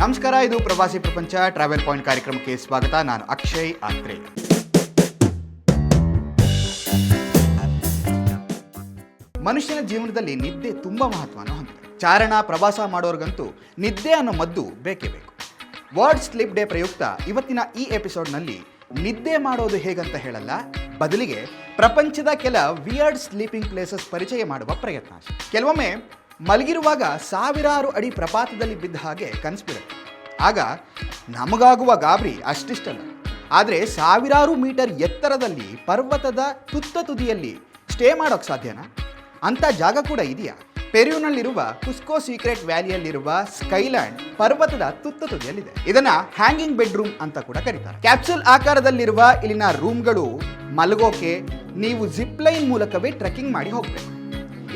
ನಮಸ್ಕಾರ, ಇದು ಪ್ರವಾಸಿ ಪ್ರಪಂಚ ಟ್ರಾವೆಲ್ ಪಾಯಿಂಟ್ ಕಾರ್ಯಕ್ರಮಕ್ಕೆ ಸ್ವಾಗತ. ನಾನು ಅಕ್ಷಯ್ ಆತ್ರೆ. ಮನುಷ್ಯನ ಜೀವನದಲ್ಲಿ ನಿದ್ದೆ ತುಂಬ ಮಹತ್ವವನ್ನು ಹೊಂದಿದೆ. ಚಾರಣ ಪ್ರವಾಸ ಮಾಡೋರ್ಗಂತೂ ನಿದ್ದೆ ಅನ್ನೋ ಮದ್ದು ಬೇಕೇ ಬೇಕು. ವರ್ಲ್ಡ್ ಸ್ಲೀಪ್ ಡೇ ಪ್ರಯುಕ್ತ ಇವತ್ತಿನ ಈ ಎಪಿಸೋಡ್ನಲ್ಲಿ ನಿದ್ದೆ ಮಾಡೋದು ಹೇಗಂತ ಹೇಳಲ್ಲ, ಬದಲಿಗೆ ಪ್ರಪಂಚದ ಕೆಲ ವಿಯರ್ಡ್ ಸ್ಲೀಪಿಂಗ್ ಪ್ಲೇಸಸ್ ಪರಿಚಯ ಮಾಡುವ ಪ್ರಯತ್ನ. ಕೆಲವೊಮ್ಮೆ ಮಲಗಿರುವಾಗ ಸಾವಿರಾರು ಅಡಿ ಪ್ರಪಾತದಲ್ಲಿ ಬಿದ್ದ ಹಾಗೆ ಕನಸ್ಬಿಡುತ್ತೆ. ಆಗ ನಮಗಾಗುವ ಗಾಬರಿ ಅಷ್ಟಿಷ್ಟಲ್ಲ. ಆದರೆ ಸಾವಿರಾರು ಮೀಟರ್ ಎತ್ತರದಲ್ಲಿ ಪರ್ವತದ ತುದಿಯಲ್ಲಿ ಸ್ಟೇ ಮಾಡೋಕ್ಕೆ ಸಾಧ್ಯನಾ? ಅಂಥ ಜಾಗ ಕೂಡ ಇದೆಯಾ? ಪೆರುನಲ್ಲಿರುವ ಕುಸ್ಕೋ ಸೀಕ್ರೆಟ್ ವ್ಯಾಲಿಯಲ್ಲಿರುವ ಸ್ಕೈಲ್ಯಾಂಡ್ ಪರ್ವತದ ತುದಿಯಲ್ಲಿದೆ. ಇದನ್ನ ಹ್ಯಾಂಗಿಂಗ್ ಬೆಡ್ರೂಮ್ ಅಂತ ಕೂಡ ಕರೀತಾರೆ. ಕ್ಯಾಪ್ಸುಲ್ ಆಕಾರದಲ್ಲಿರುವ ಇಲ್ಲಿನ ರೂಮ್ಗಳು ಮಲಗೋಕೆ ನೀವು ಜಿಪ್ ಲೈನ್ ಮೂಲಕವೇ ಟ್ರೆಕ್ಕಿಂಗ್ ಮಾಡಿ ಹೋಗಬೇಕು.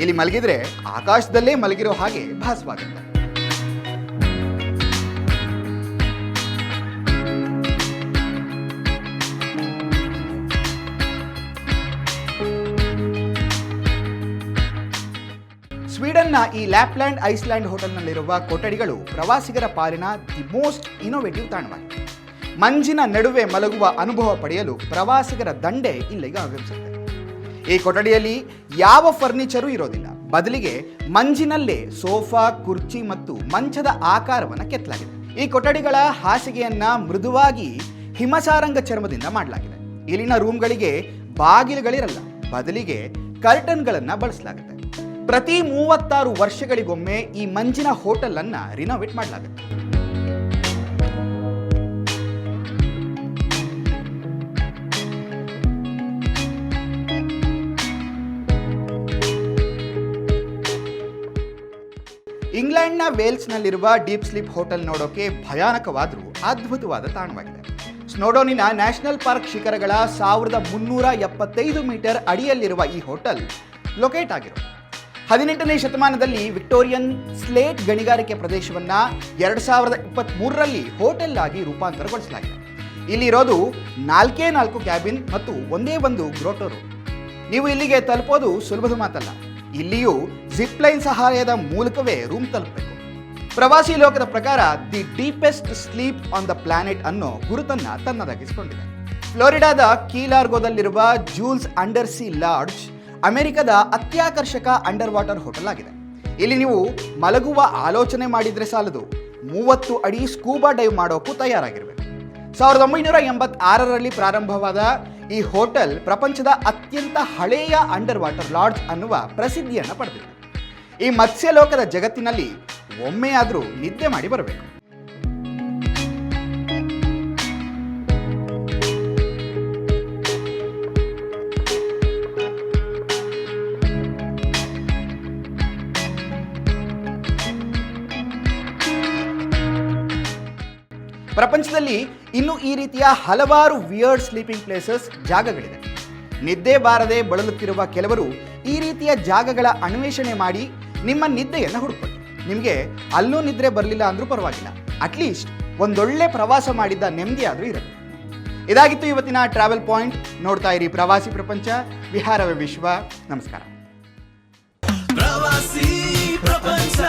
ಇಲ್ಲಿ ಮಲಗಿದ್ರೆ ಆಕಾಶದಲ್ಲೇ ಮಲಗಿರೋ ಹಾಗೆ ಭಾಸವಾಗುತ್ತೆ. ಸ್ವೀಡನ್ನ ಈ ಲ್ಯಾಪ್ಲ್ಯಾಂಡ್ ಐಸ್ಲ್ಯಾಂಡ್ ಹೋಟೆಲ್ನಲ್ಲಿರುವ ಕೊಠಡಿಗಳು ಪ್ರವಾಸಿಗರ ಪಾಲಿನ ದಿ ಮೋಸ್ಟ್ ಇನೋವೇಟಿವ್ ತಾಣವಾಗಿದೆ. ಮಂಜಿನ ನಡುವೆ ಮಲಗುವ ಅನುಭವ ಪಡೆಯಲು ಪ್ರವಾಸಿಗರ ದಂಡೆ ಇಲ್ಲಿಗೆ ಆಗಮಿಸುತ್ತೆ. ಈ ಕೊಠಡಿಯಲ್ಲಿ ಯಾವ ಫರ್ನಿಚರೂ ಇರೋದಿಲ್ಲ, ಬದಲಿಗೆ ಮಂಜಿನಲ್ಲೇ ಸೋಫಾ, ಕುರ್ಚಿ ಮತ್ತು ಮಂಚದ ಆಕಾರವನ್ನು ಕೆತ್ತಲಾಗಿದೆ. ಈ ಕೊಠಡಿಗಳ ಹಾಸಿಗೆಯನ್ನ ಮೃದುವಾಗಿ ಹಿಮಸಾರಂಗ ಚರ್ಮದಿಂದ ಮಾಡಲಾಗಿದೆ. ಇಲ್ಲಿನ ರೂಮ್ಗಳಿಗೆ ಬಾಗಿಲುಗಳಿರಲ್ಲ, ಬದಲಿಗೆ ಕರ್ಟನ್ಗಳನ್ನು ಬಳಸಲಾಗುತ್ತೆ. ಪ್ರತಿ 36 ವರ್ಷಗಳಿಗೊಮ್ಮೆ ಈ ಮಂಜಿನ ಹೋಟೆಲ್ ಅನ್ನ ರಿನೋವೇಟ್ ಮಾಡಲಾಗುತ್ತೆ. ಇಂಗ್ಲೆಂಡ್ನ ವೇಲ್ಸ್ನಲ್ಲಿರುವ ಡೀಪ್ ಸ್ಲೀಪ್ ಹೋಟೆಲ್ ನೋಡೋಕೆ ಭಯಾನಕವಾದರೂ ಅದ್ಭುತವಾದ ತಾಣವಾಗಿದೆ. ಸ್ನೋಡೋನಿನ ನ್ಯಾಷನಲ್ ಪಾರ್ಕ್ ಶಿಖರಗಳ 1375 ಮೀಟರ್ ಅಡಿಯಲ್ಲಿರುವ ಈ ಹೋಟೆಲ್ ಲೊಕೇಟ್ ಆಗಿರೋದು 18ನೇ ಶತಮಾನದಲ್ಲಿ ವಿಕ್ಟೋರಿಯನ್ ಸ್ಲೇಟ್ ಗಣಿಗಾರಿಕೆ ಪ್ರದೇಶವನ್ನು 2023ರಲ್ಲಿ ಹೋಟೆಲ್ ಆಗಿ ರೂಪಾಂತರಗೊಳಿಸಲಾಗಿದೆ. ಇಲ್ಲಿರೋದು 4 ಕ್ಯಾಬಿನ್ ಮತ್ತು ಒಂದೇ ಒಂದು ಗ್ರೋಟೋ ರೂಮ್. ನೀವು ಇಲ್ಲಿಗೆ ತಲುಪೋದು ಸುಲಭದ ಮಾತಲ್ಲ. ಇಲ್ಲಿಯೂ ಜಿಪ್ ಲೈನ್ ಸಹಾಯದ ಮೂಲಕವೇ ರೂಮ್ ತಲುಪಬೇಕು. ಪ್ರವಾಸಿ ಲೋಕದ ಪ್ರಕಾರ the deepest sleep on the planet ಅನ್ನೋ ಗುರುತನ್ನ ತನ್ನದಾಗಿಸಿಕೊಂಡಿದೆ. ಫ್ಲೋರಿಡಾದ ಕೀಲಾರ್ಗೋದಲ್ಲಿರುವ ಜೂಲ್ಸ್ ಅಂಡರ್ ಸಿ ಲಾಡ್ಜ್ ಅಮೆರಿಕದ ಅತ್ಯಾಕರ್ಷಕ ಅಂಡರ್ ವಾಟರ್ ಹೋಟೆಲ್ ಆಗಿದೆ. ಇಲ್ಲಿ ನೀವು ಮಲಗುವ ಆಲೋಚನೆ ಮಾಡಿದ್ರೆ ಸಾಲದು, 30 ಅಡಿ ಸ್ಕೂಬಾ ಡೈವ್ ಮಾಡೋಕ್ಕೂ ತಯಾರಾಗಿರಬೇಕು. 1986ರಲ್ಲಿ ಪ್ರಾರಂಭವಾದ ಈ ಹೋಟೆಲ್ ಪ್ರಪಂಚದ ಅತ್ಯಂತ ಹಳೆಯ ಅಂಡರ್ ವಾಟರ್ ಲಾಡ್ಜ್ ಅನ್ನುವ ಪ್ರಸಿದ್ಧಿಯನ್ನು ಪಡೆದಿದೆ. ಈ ಮತ್ಸ್ಯಲೋಕದ ಜಗತ್ತಿನಲ್ಲಿ ಒಮ್ಮೆಯಾದರೂ ನಿದ್ದೆ ಮಾಡಿ ಬರಬೇಕು. ಪ್ರಪಂಚದಲ್ಲಿ ಇನ್ನೂ ಈ ರೀತಿಯ ಹಲವಾರು ವಿಯರ್ಡ್ ಸ್ಲೀಪಿಂಗ್ ಪ್ಲೇಸಸ್ ಜಾಗಗಳಿದೆ. ನಿದ್ದೆ ಬಾರದೆ ಬಳಲುತ್ತಿರುವ ಕೆಲವರು ಈ ರೀತಿಯ ಜಾಗಗಳ ಅನ್ವೇಷಣೆ ಮಾಡಿ ನಿಮ್ಮ ನಿದ್ದೆಯನ್ನು ಹುಡುಕೊಳ್ಳಿ. ನಿಮಗೆ ಅಲ್ಲೂ ನಿದ್ರೆ ಬರಲಿಲ್ಲ ಅಂದ್ರೂ ಪರವಾಗಿಲ್ಲ, ಅಟ್ಲೀಸ್ಟ್ ಒಂದೊಳ್ಳೆ ಪ್ರವಾಸ ಮಾಡಿದ್ದ ನೆಮ್ಮದಿ ಆದರೂ ಇರುತ್ತೆ. ಇದಾಗಿತ್ತು ಇವತ್ತಿನ ಟ್ರಾವೆಲ್ ಪಾಯಿಂಟ್. ನೋಡ್ತಾ ಇರಿ ಪ್ರವಾಸಿ ಪ್ರಪಂಚ, ವಿಹಾರವೇ ವಿಶ್ವ. ನಮಸ್ಕಾರ. ಪ್ರವಾಸಿ ಪ್ರಪಂಚ.